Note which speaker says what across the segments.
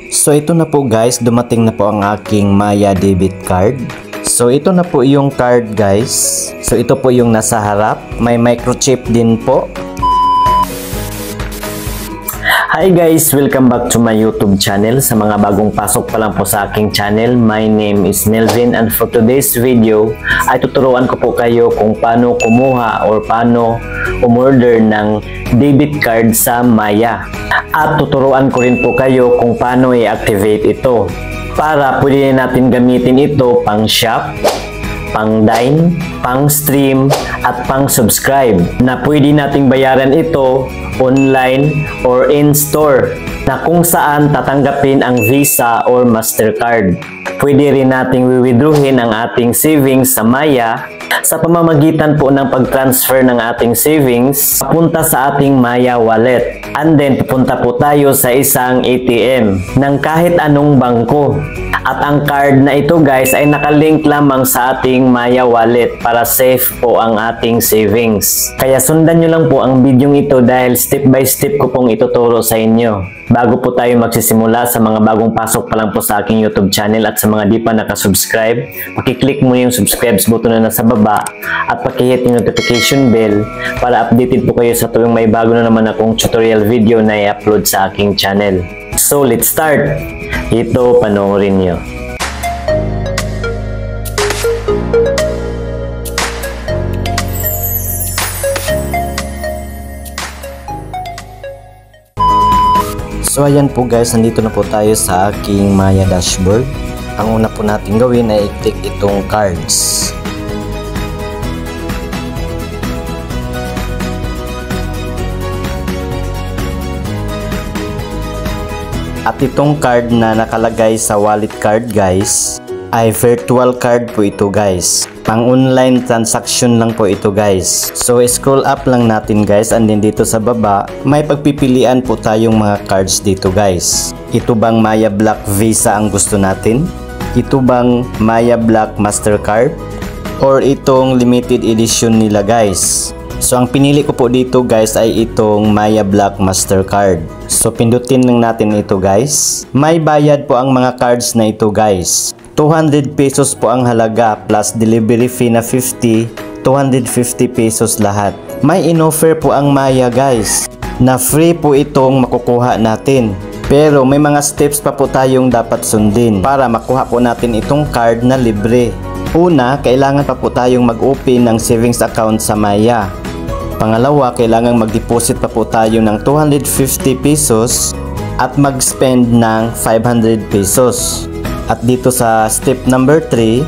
Speaker 1: So ito na po guys, dumating na po ang aking Maya debit card. So ito na po yung card guys. So ito po yung nasa harap, may microchip din po. Hi guys! Welcome back to my YouTube channel. Sa mga bagong pasok pa lang po sa aking channel, my name is Nelvin, and for today's video ay tuturuan ko po kayo kung paano kumuha or paano umorder ng debit card sa Maya. At tuturuan ko rin po kayo kung paano i-activate ito para pwede natin gamitin ito pang shop, pang dine, pang stream at pang subscribe, na pwede nating bayaran ito online or in-store, na kung saan tatanggapin ang Visa or Mastercard. Pwede rin nating withdrawin ang ating savings sa Maya sa pamamagitan po ng pag-transfer ng ating savings papunta sa ating Maya wallet. And then pupunta po tayo sa isang ATM ng kahit anong bangko. At ang card na ito guys ay nakalink lamang sa ating Maya wallet para safe po ang ating savings. Kaya sundan nyo lang po ang video ito dahil step by step ko pong ituturo sa inyo. Bago po tayo magsisimula, sa mga bagong pasok pa lang po sa aking YouTube channel at sa mga di pa nakasubscribe, pakiclick mo yung subscribe button na nasa baba at pakihit yung notification bell para updated po kayo sa tuwing may bago na naman akong tutorial video na i-upload sa aking channel. So let's start! Ito panoorin nyo. So ayan po guys, nandito na po tayo sa aking Maya dashboard. Ang una po natin gawin ay i-click itong cards. At itong card na nakalagay sa wallet card guys ay virtual card po ito guys. Pang online transaction lang po ito guys. So scroll up lang natin guys, and then dito sa baba may pagpipilian po tayong mga cards dito guys. Ito bang Maya Black Visa ang gusto natin? Ito bang Maya Black Mastercard? Or itong limited edition nila guys? So ang pinili ko po dito guys ay itong Maya Black Mastercard. So pindutin lang natin ito guys. May bayad po ang mga cards na ito guys. 200 pesos po ang halaga plus delivery fee na 50, 250 pesos lahat. May in-offer po ang Maya guys na free po itong makukuha natin. Pero may mga steps pa po tayong dapat sundin para makuha po natin itong card na libre. Una, kailangan pa po tayong mag-open ng savings account sa Maya. Pangalawa, kailangan mag-deposit pa po tayo ng 250 pesos at mag-spend ng 500 pesos. At dito sa step number 3,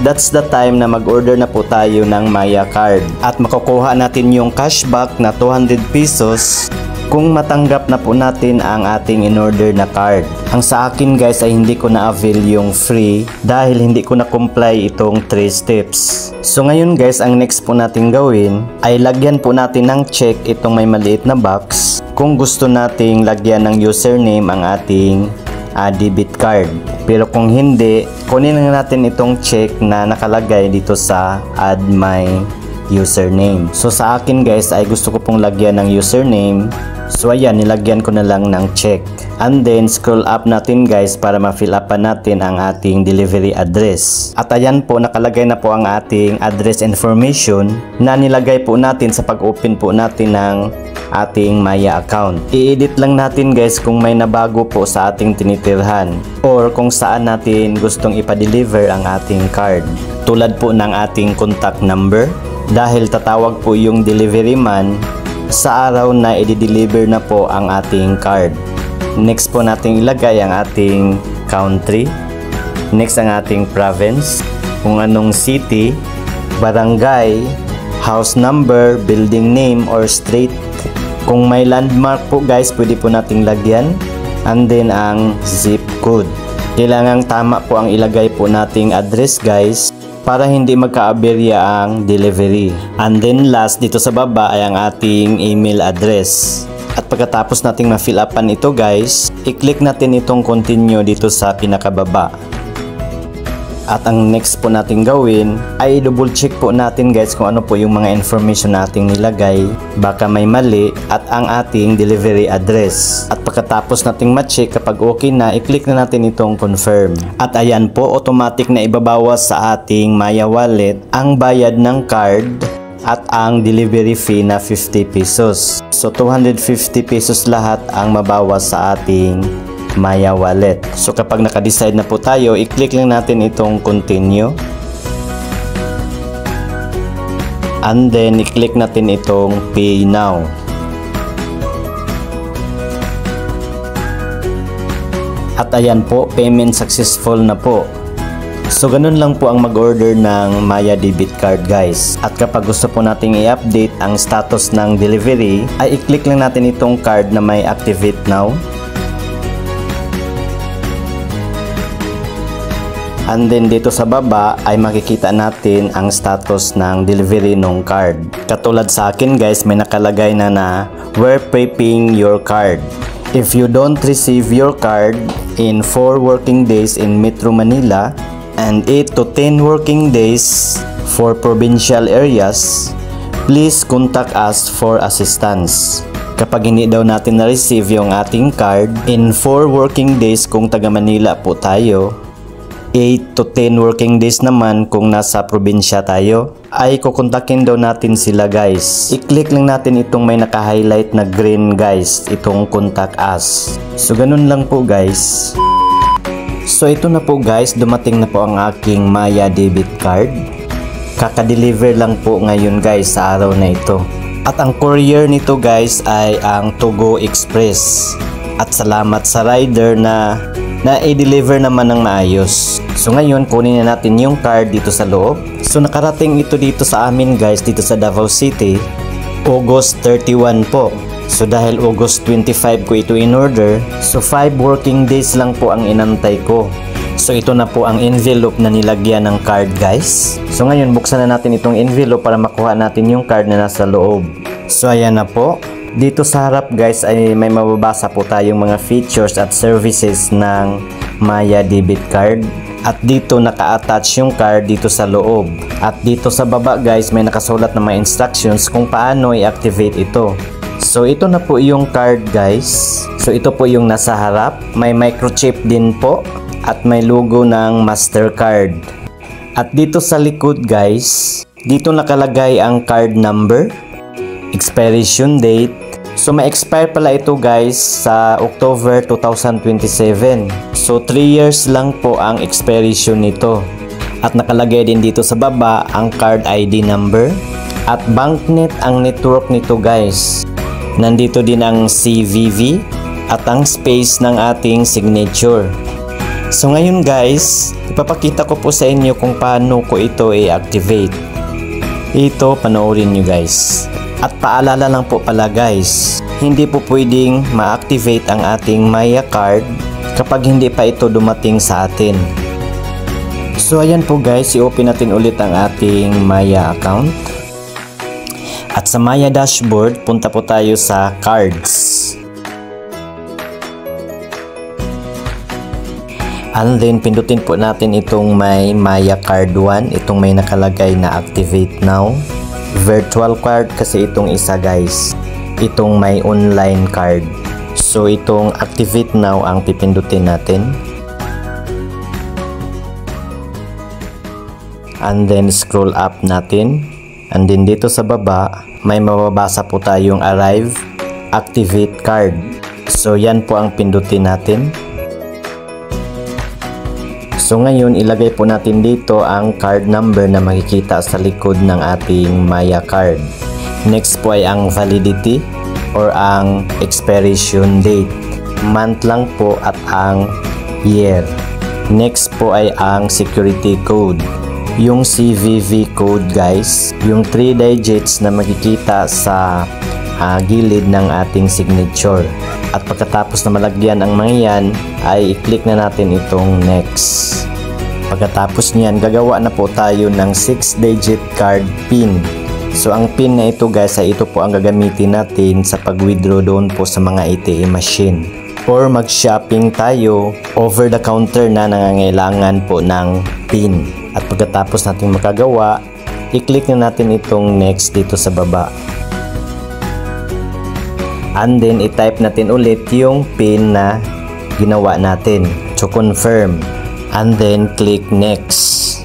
Speaker 1: that's the time na mag-order na po tayo ng Maya card. At makukuha natin yung cashback na 200 pesos kung matanggap na po natin ang ating in-order na card. Ang sa akin guys ay hindi ko na-avail yung free dahil hindi ko na-comply itong 3 steps. So ngayon guys, ang next po natin gawin ay lagyan po natin ng check itong may maliit na box kung gusto nating lagyan ng username ang ating debit card. Pero kung hindi, kunin lang natin itong check na nakalagay dito sa add my username. So sa akin guys ay gusto ko pong lagyan ng username. So ayan, nilagyan ko na lang ng check. And then scroll up natin guys para ma-fill up pa natin ang ating delivery address. At ayan po, nakalagay na po ang ating address information na nilagay po natin sa pag-open po natin ng ating Maya account. I-edit lang natin guys kung may nabago po sa ating tinitirhan or kung saan natin gustong ipa-deliver ang ating card. Tulad po ng ating contact number, dahil tatawag po yung delivery man sa araw na i-deliver na po ang ating card. Next po natin ilagay ang ating country. Next ang ating province, kung anong city, barangay, house number, building name or street. Kung may landmark po guys, pwede po nating lagyan. And then ang zip code. Kailangang tama po ang ilagay po nating address guys para hindi magka-aberya ang delivery. And then last dito sa baba ay ang ating email address. At pagkatapos nating ma-fill upan ito guys, i-click natin itong continue dito sa pinakababa. At ang next po natin gawin ay double check po natin guys kung ano po yung mga information nating nilagay, baka may mali, at ang ating delivery address. At pagkatapos nating ma-check, kapag okay na, i-click na natin itong confirm. At ayan po, automatic na ibabawas sa ating Maya Wallet ang bayad ng card at ang delivery fee na 50 pesos. So 250 pesos lahat ang mabawas sa ating Maya Wallet. So kapag naka-decide na po tayo, i-click lang natin itong continue. And then i-click natin itong pay now. At ayan po, payment successful na po. So ganun lang po ang mag-order ng Maya debit card guys. At kapag gusto po nating i-update ang status ng delivery, ay i-click lang natin itong card na may activate now. And then dito sa baba ay makikita natin ang status ng delivery ng card. Katulad sa akin guys, may nakalagay na we're prepping your card. If you don't receive your card in 4 working days in Metro Manila and 8 to 10 working days for provincial areas, please contact us for assistance. Kapag hindi daw natin na-receive yung ating card in 4 working days kung taga Manila po tayo, 8 to 10 working days naman kung nasa probinsya tayo, ay kukontakin daw natin sila guys. I-click lang natin itong may naka-highlight na green guys, itong contact us. So ganun lang po guys. So ito na po guys, dumating na po ang aking Maya debit card. Kaka-deliver lang po ngayon guys sa araw na ito. At ang courier nito guys ay ang Togo Express. At salamat sa rider na i-deliver naman ng maayos. So ngayon, kunin na natin yung card dito sa loob. So nakarating ito dito sa amin guys, dito sa Davao City, August 31 po. So dahil August 25 ko ito in order, so 5 working days lang po ang inantay ko. So ito na po ang envelope na nilagyan ng card guys. So ngayon, buksan na natin itong envelope para makuha natin yung card na nasa loob. So ayan na po. Dito sa harap guys ay may mababasa po tayong mga features at services ng Maya debit card. At dito naka-attach yung card dito sa loob. At dito sa baba guys may nakasulat na mga instructions kung paano i-activate ito. So ito na po yung card guys. So ito po yung nasa harap. May microchip din po at may logo ng Mastercard. At dito sa likod guys, dito nakalagay ang card number, expiration date. So ma-expire pala ito guys sa October 2027. So 3 years lang po ang expiration nito. At nakalagay din dito sa baba ang card ID number at banknet ang network nito guys. Nandito din ang CVV at ang space ng ating signature. So ngayon guys, ipapakita ko po sa inyo kung paano ko ito i-activate. Ito, panoorin nyo guys. At paalala lang po pala guys, hindi po pwedeng ma-activate ang ating Maya card kapag hindi pa ito dumating sa atin. So ayan po guys, i-open natin ulit ang ating Maya account. At sa Maya dashboard, punta po tayo sa cards. And then pindutin po natin itong may Maya card 1, itong may nakalagay na activate now. Virtual card kasi itong isa guys, itong may online card. So itong activate now ang pipindutin natin. And then scroll up natin. And then dito sa baba, may mababasa po tayong arrive, activate card. So yan po ang pindutin natin. So ngayon, ilagay po natin dito ang card number na makikita sa likod ng ating Maya card. Next po ay ang validity or ang expiration date. Month lang po at ang year. Next po ay ang security code. Yung CVV code guys, yung 3 digits na makikita sa gilid ng ating signature. At pagkatapos na malagyan ang mga yan, ay i-click na natin itong next. Pagkatapos niyan, gagawa na po tayo ng 6-digit card PIN. So ang PIN na ito guys, ay ito po ang gagamitin natin sa pag-withdraw doon po sa mga ATM machine. or mag-shopping tayo, over the counter na nangangailangan po ng PIN. At pagkatapos natin makagawa, i-click na natin itong next dito sa baba. And then i-type natin ulit yung PIN na ginawa natin to confirm. And then click next.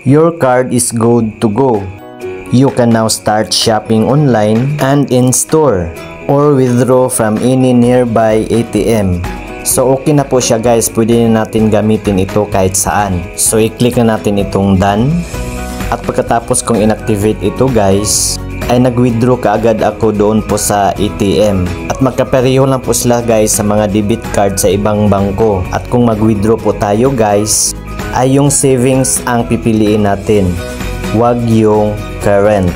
Speaker 1: Your card is good to go. You can now start shopping online and in store or withdraw from any nearby ATM. So okay na po siya guys, pwede na natin gamitin ito kahit saan. So i-click na natin itong done. At pagkatapos kong inactivate ito guys, ay nag-withdraw kaagad ako doon po sa ATM. At magkapareho lang po sila guys sa mga debit card sa ibang bangko. At kung mag-withdraw po tayo guys, ay yung savings ang pipiliin natin, wag yung current.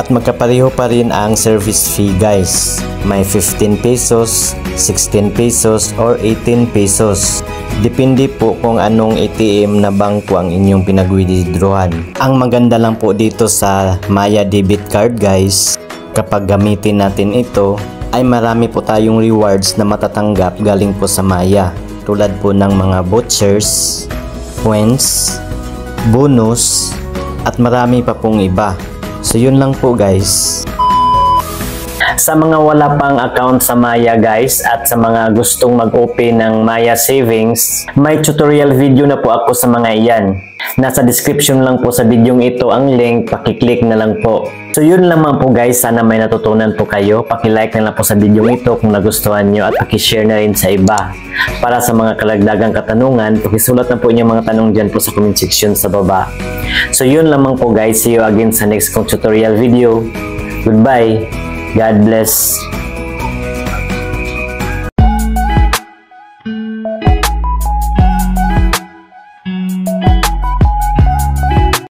Speaker 1: At magkapareho pa rin ang service fee guys. May 15 pesos, 16 pesos, or 18 pesos. Depende po kung anong ATM na bangko ang inyong pinag-withdrawhan. Ang maganda lang po dito sa Maya Debit Card guys, kapag gamitin natin ito, ay marami po tayong rewards na matatanggap galing po sa Maya. Tulad po ng mga vouchers, points, bonus, at marami pa pong iba. So yun lang po guys. Sa mga wala pang account sa Maya guys, at sa mga gustong mag-open ng Maya Savings, may tutorial video na po ako sa mga iyan. Nasa description lang po sa video ito ang link, pakiclick na lang po. So yun lamang po guys, sana may natutunan po kayo. Pakilike na lang po sa video ito kung nagustuhan nyo at pakishare na rin sa iba. Para sa mga kalagdagang katanungan, pakisulat na po inyong mga tanong dyan po sa comment section sa baba. So yun lamang po guys, see you again sa next kong tutorial video. Goodbye, God bless.